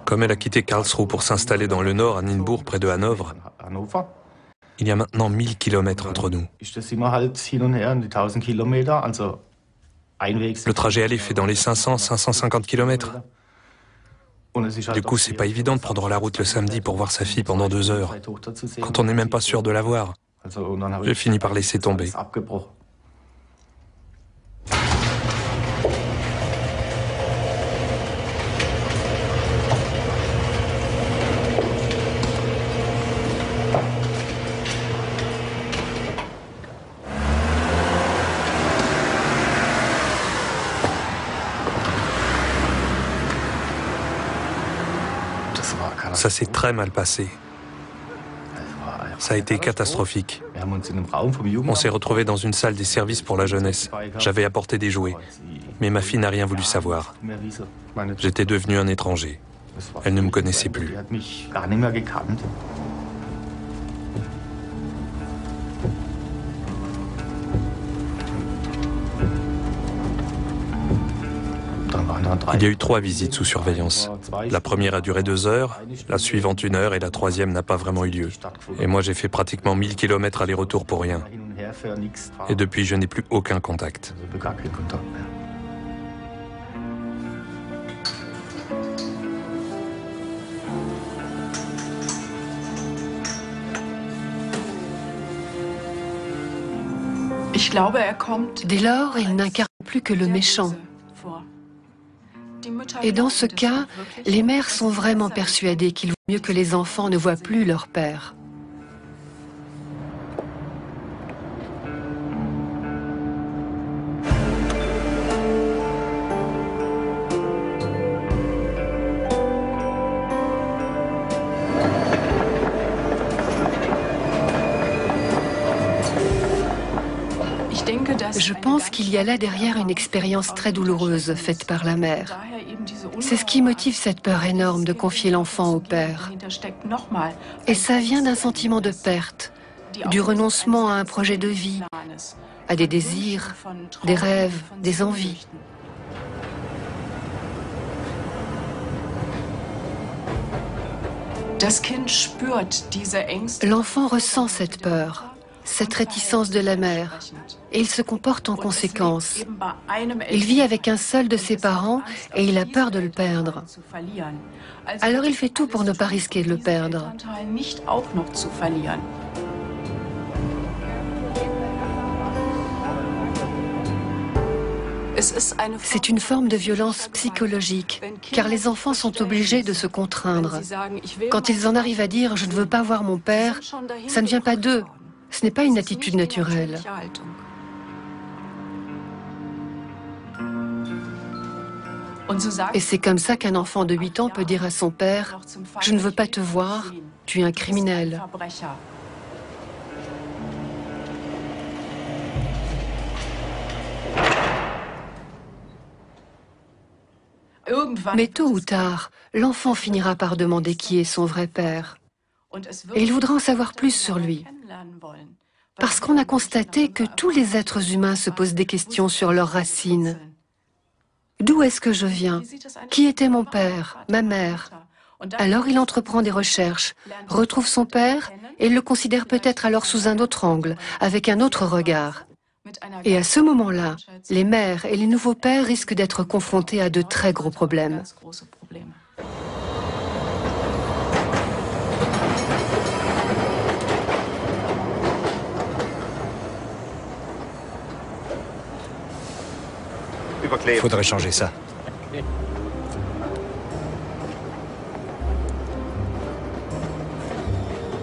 Comme elle a quitté Karlsruhe pour s'installer dans le nord, à Nymburk, près de Hanovre, il y a maintenant 1000 kilomètres entre nous. Le trajet aller fait dans les 500-550 kilomètres. Du coup, c'est pas évident de prendre la route le samedi pour voir sa fille pendant 2 heures, quand on n'est même pas sûr de la voir. J'ai fini par laisser tomber. Ça s'est très mal passé. Ça a été catastrophique. On s'est retrouvés dans une salle des services pour la jeunesse. J'avais apporté des jouets, mais ma fille n'a rien voulu savoir. J'étais devenu un étranger. Elle ne me connaissait plus. Il y a eu 3 visites sous surveillance. La première a duré 2 heures, la suivante 1 heure et la troisième n'a pas vraiment eu lieu. Et moi j'ai fait pratiquement 1000 kilomètres aller-retour pour rien. Et depuis je n'ai plus aucun contact. Dès lors, il n'incarne plus que le méchant. Et dans ce cas, les mères sont vraiment persuadées qu'il vaut mieux que les enfants ne voient plus leur père. Je pense qu'il y a là derrière une expérience très douloureuse faite par la mère. C'est ce qui motive cette peur énorme de confier l'enfant au père. Et ça vient d'un sentiment de perte, du renoncement à un projet de vie, à des désirs, des rêves, des envies. L'enfant ressent cette peur, cette réticence de la mère, et il se comporte en conséquence. Il vit avec un seul de ses parents et il a peur de le perdre. Alors il fait tout pour ne pas risquer de le perdre. C'est une forme de violence psychologique, car les enfants sont obligés de se contraindre. Quand ils en arrivent à dire « je ne veux pas voir mon père », ça ne vient pas d'eux. Ce n'est pas une attitude naturelle. Et c'est comme ça qu'un enfant de 8 ans peut dire à son père « Je ne veux pas te voir, tu es un criminel ». Mais tôt ou tard, l'enfant finira par demander qui est son vrai père. Et il voudra en savoir plus sur lui. Parce qu'on a constaté que tous les êtres humains se posent des questions sur leurs racines. D'où est-ce que je viens? Qui était mon père, ma mère? Alors il entreprend des recherches, retrouve son père et le considère peut-être alors sous un autre angle, avec un autre regard. Et à ce moment-là, les mères et les nouveaux pères risquent d'être confrontés à de très gros problèmes. Faudrait changer ça.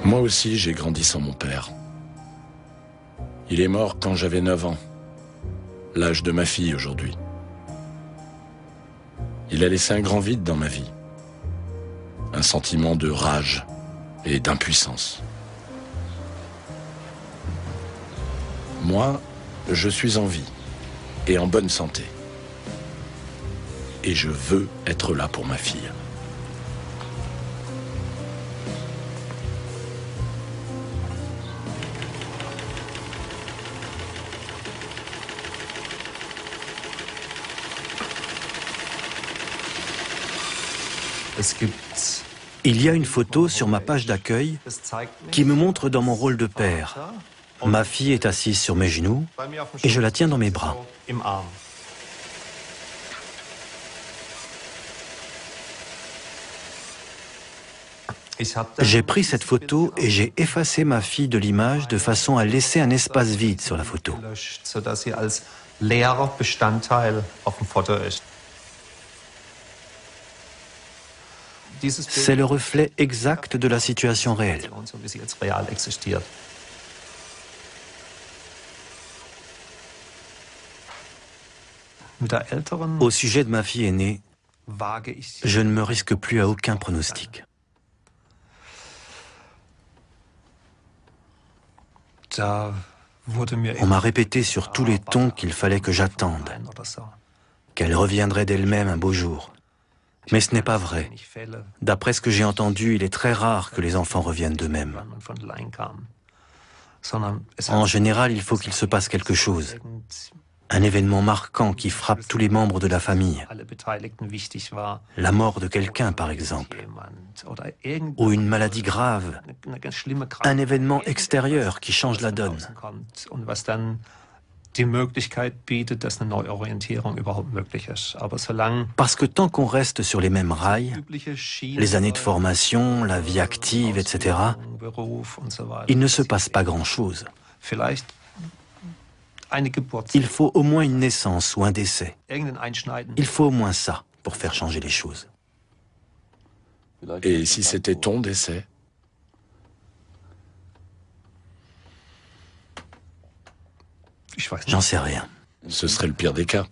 Moi aussi, j'ai grandi sans mon père. Il est mort quand j'avais 9 ans, l'âge de ma fille aujourd'hui. Il a laissé un grand vide dans ma vie, un sentiment de rage et d'impuissance. Moi, je suis en vie et en bonne santé. Et je veux être là pour ma fille. Il y a une photo sur ma page d'accueil qui me montre dans mon rôle de père. Ma fille est assise sur mes genoux et je la tiens dans mes bras. J'ai pris cette photo et j'ai effacé ma fille de l'image de façon à laisser un espace vide sur la photo. C'est le reflet exact de la situation réelle. Au sujet de ma fille aînée, je ne me risque plus à aucun pronostic. On m'a répété sur tous les tons qu'il fallait que j'attende, qu'elle reviendrait d'elle-même un beau jour. Mais ce n'est pas vrai. D'après ce que j'ai entendu, il est très rare que les enfants reviennent d'eux-mêmes. En général, il faut qu'il se passe quelque chose. Un événement marquant qui frappe tous les membres de la famille. La mort de quelqu'un, par exemple. Ou une maladie grave. Un événement extérieur qui change la donne. Parce que tant qu'on reste sur les mêmes rails, les années de formation, la vie active, etc., il ne se passe pas grand-chose. Il faut au moins une naissance ou un décès. Il faut au moins ça pour faire changer les choses. Et si c'était ton décès? J'en sais rien. Ce serait le pire des cas.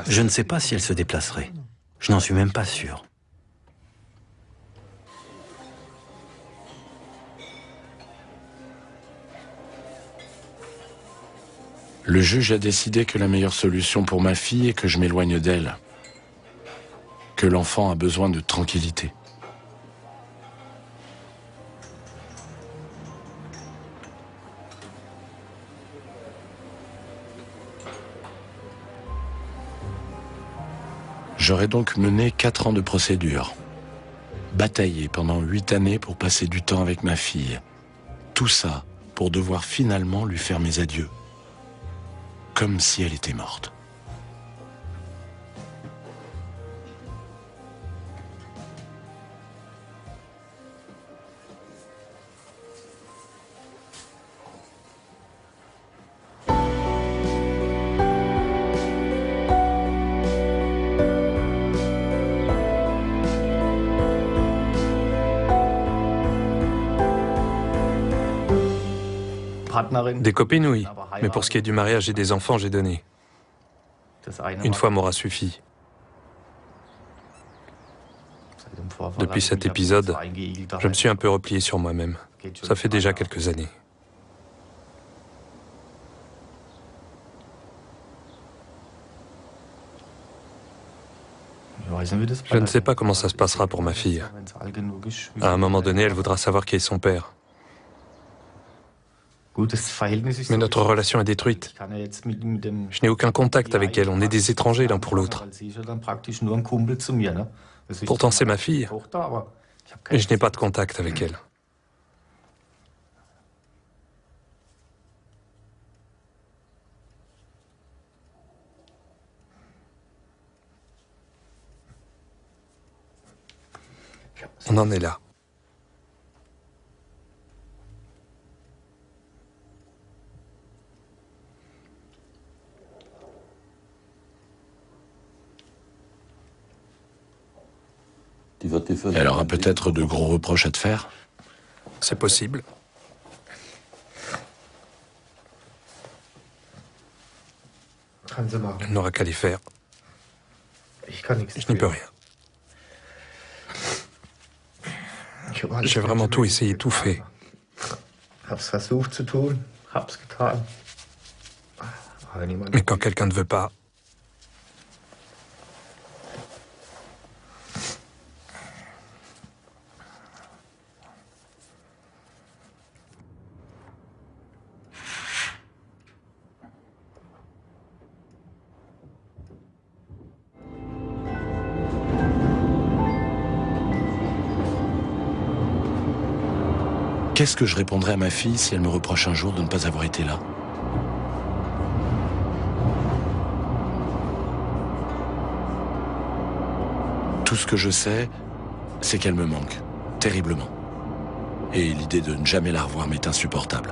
Je ne sais pas si elle se déplacerait. Je n'en suis même pas sûr. Le juge a décidé que la meilleure solution pour ma fille est que je m'éloigne d'elle. Que l'enfant a besoin de tranquillité. J'aurais donc mené 4 ans de procédure. Bataillé pendant 8 années pour passer du temps avec ma fille. Tout ça pour devoir finalement lui faire mes adieux. Comme si elle était morte. Des copines, oui. Mais pour ce qui est du mariage et des enfants, j'ai donné. Une fois m'aura suffi. Depuis cet épisode, je me suis un peu replié sur moi-même. Ça fait déjà quelques années. Je ne sais pas comment ça se passera pour ma fille. À un moment donné, elle voudra savoir qui est son père. Mais notre relation est détruite. Je n'ai aucun contact avec elle, on est des étrangers l'un pour l'autre. Pourtant c'est ma fille, et je n'ai pas de contact avec elle. On en est là. Elle aura peut-être de gros reproches à te faire. C'est possible. Elle n'aura qu'à les faire. Je n'y peux rien. J'ai vraiment tout essayé, tout fait. Mais quand quelqu'un ne veut pas, Qu'est-ce que je répondrai à ma fille si elle me reproche un jour de ne pas avoir été là? Tout ce que je sais, c'est qu'elle me manque, terriblement. Et l'idée de ne jamais la revoir m'est insupportable.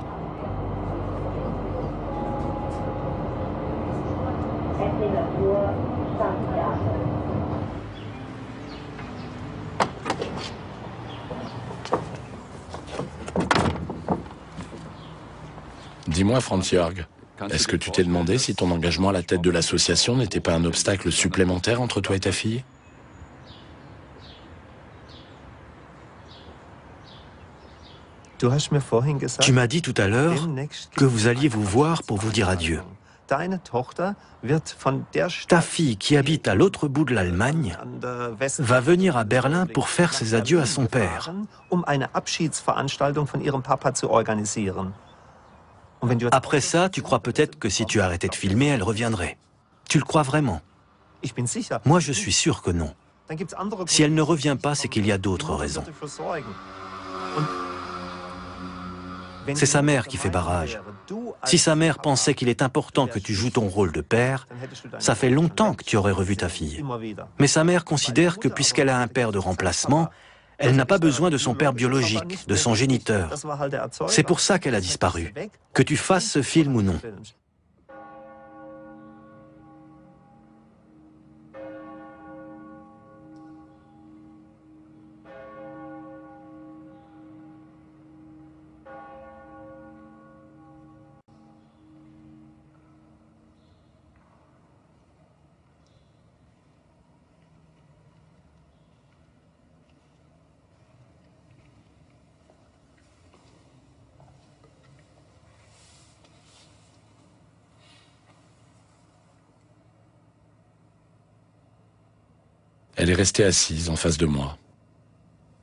Dis-moi, Franz-Jörg, est-ce que tu t'es demandé si ton engagement à la tête de l'association n'était pas un obstacle supplémentaire entre toi et ta fille? Tu m'as dit tout à l'heure que vous alliez vous voir pour vous dire adieu. Ta fille, qui habite à l'autre bout de l'Allemagne, va venir à Berlin pour faire ses adieux à son père. Après ça, tu crois peut-être que si tu arrêtais de filmer, elle reviendrait. Tu le crois vraiment? Moi, je suis sûr que non. Si elle ne revient pas, c'est qu'il y a d'autres raisons. C'est sa mère qui fait barrage. Si sa mère pensait qu'il est important que tu joues ton rôle de père, ça fait longtemps que tu aurais revu ta fille. Mais sa mère considère que puisqu'elle a un père de remplacement, elle n'a pas besoin de son père biologique, de son géniteur. C'est pour ça qu'elle a disparu. Que tu fasses ce film ou non. Elle est restée assise en face de moi,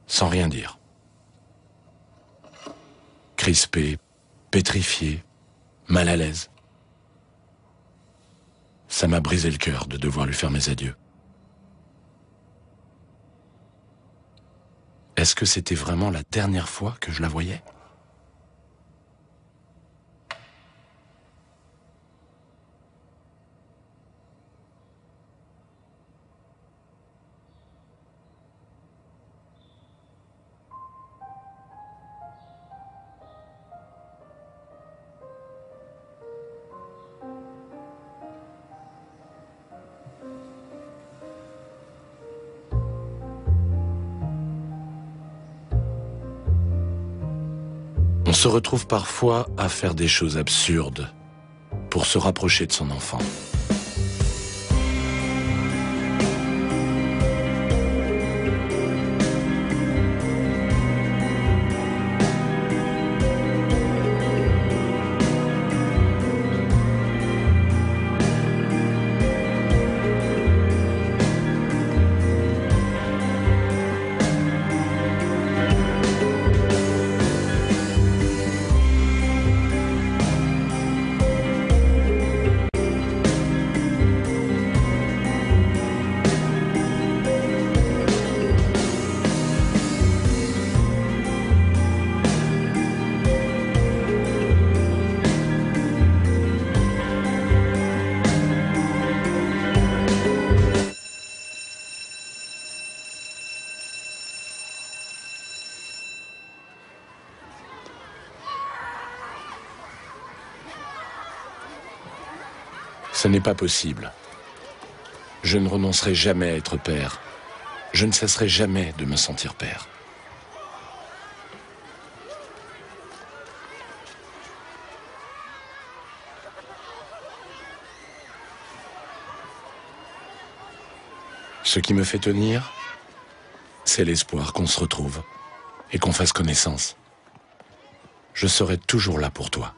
sans rien dire. Crispée, pétrifiée, mal à l'aise. Ça m'a brisé le cœur de devoir lui faire mes adieux. Est-ce que c'était vraiment la dernière fois que je la voyais ? On se retrouve parfois à faire des choses absurdes pour se rapprocher de son enfant. Ce n'est pas possible. Je ne renoncerai jamais à être père. Je ne cesserai jamais de me sentir père. Ce qui me fait tenir, c'est l'espoir qu'on se retrouve et qu'on fasse connaissance. Je serai toujours là pour toi.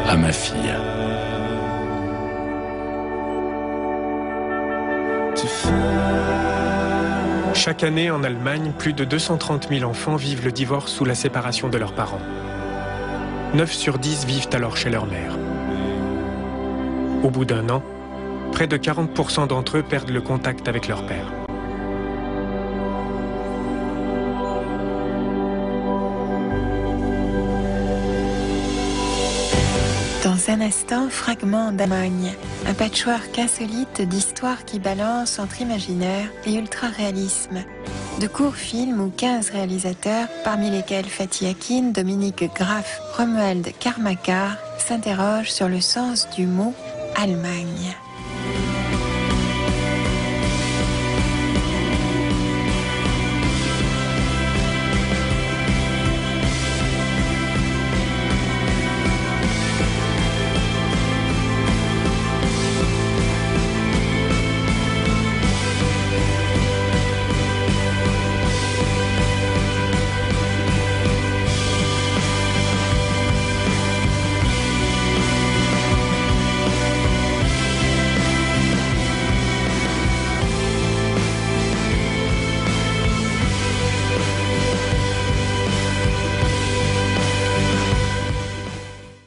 À ma fille. Chaque année en Allemagne, plus de 230 000 enfants vivent le divorce ou la séparation de leurs parents. 9 sur 10 vivent alors chez leur mère. Au bout d'un an, près de 40% d'entre eux perdent le contact avec leur père. Dans un instant, fragment d'Allemagne, un patchwork insolite d'histoires qui balancent entre imaginaire et ultra-réalisme. De courts films où 15 réalisateurs, parmi lesquels Fatih Akin, Dominique Graff, Romuald Karmakar, s'interrogent sur le sens du mot Allemagne.